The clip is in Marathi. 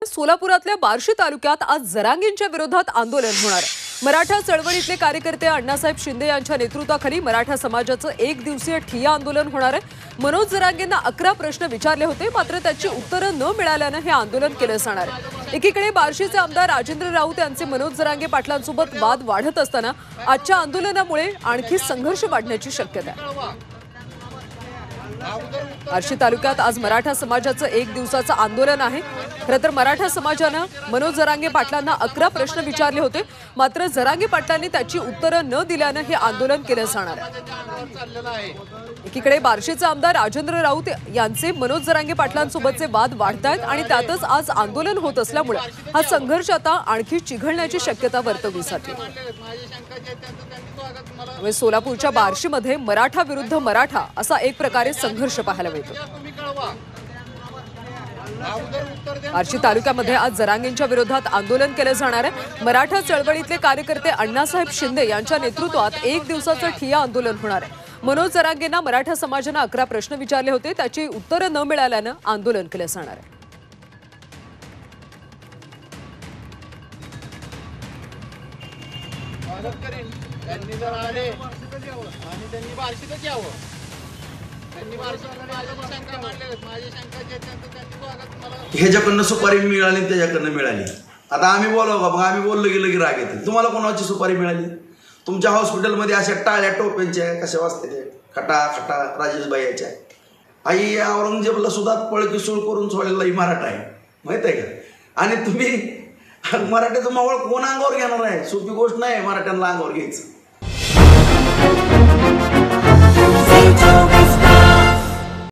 सोलापुरातल्या बार्शी तालुक्यात आज जरांगींच्या विरोधात आंदोलन होणार आहे। मराठा चळवळीतले कार्यकर्ते अण्णासाहेब शिंदे यांच्या नेतृत्वाखाली मराठा समाजाचं एक दिवसीय ठिय्या आंदोलन होणार आहे। मनोज जरांगेंना 11 प्रश्न विचारले होते, मात्र त्याची उत्तरं न मिळाल्यानं हे आंदोलन केलं जाणार आहे। एकीकडे बार्शीचे आमदार राजेंद्र राऊत यांचे मनोज जरांगे पाटलांसोबत वाद वाढत असताना आजच्या आंदोलनामुळे आणखी संघर्ष वाढण्याची शक्यता आहे। बार्शी तालुक्यात आज मराठा समाजाचं एक दिवसाचं आंदोलन आहे। खरं तर मराठा समाजानं मनोज जरांगे पाटलांना 11 प्रश्न विचारले होते, मात्र जरांगे पाटलांनी त्याची उत्तरं न दिल्यानं हे आंदोलन केलं जाणार आहे। एकीकडे बार्शीचे आमदार राजेंद्र राऊत यांचे मनोज जरांगे पाटलांसोबतचे वाद वाढतायत आणि त्यातच आज आंदोलन होत असल्यामुळे हा संघर्ष आता आणखी चिघळण्याची शक्यता वर्तवली जाते। सोलापूरच्या बार्शीमध्ये मराठा विरुद्ध मराठा असा एक प्रकारे संघर्ष पाहायला मिळतो। बार्शी तालुक्यामध्ये आज जरांगेंच्या विरोधात आंदोलन केलं जाणार आहे। मराठा चळवळीतले कार्यकर्ते अण्णासाहेब शिंदे यांच्या नेतृत्वात एक दिवसाचं ठिय्या आंदोलन होणार आहे। मनोज जरांगेंना मराठा समाजानं 11 प्रश्न विचारले होते, त्याची उत्तरं न मिळाल्यानं आंदोलन केलं जाणार आहे। ह्याच्याकडनं सुपारी मिळाली, त्याच्याकडनं मिळाली। आता आम्ही बोलावं का? मग आम्ही बोललो गेलो की राग येते। तुम्हाला कोणाची सुपारी मिळाली? तुमच्या हॉस्पिटलमध्ये अशा टाळ्या टोप्यांच्या कशा वाजते, खटा खटा राजेशबाईच्या। आई औरंगजेबला सुद्धा पळकी सूळ करून सोडलेला ही मराठा आहे, माहित आहे का? आणि तुम्ही मराठ्याचं मावळ कोण अंगावर घेणार आहे? सोपी गोष्ट नाही मराठ्यांना अंगावर घ्यायचं।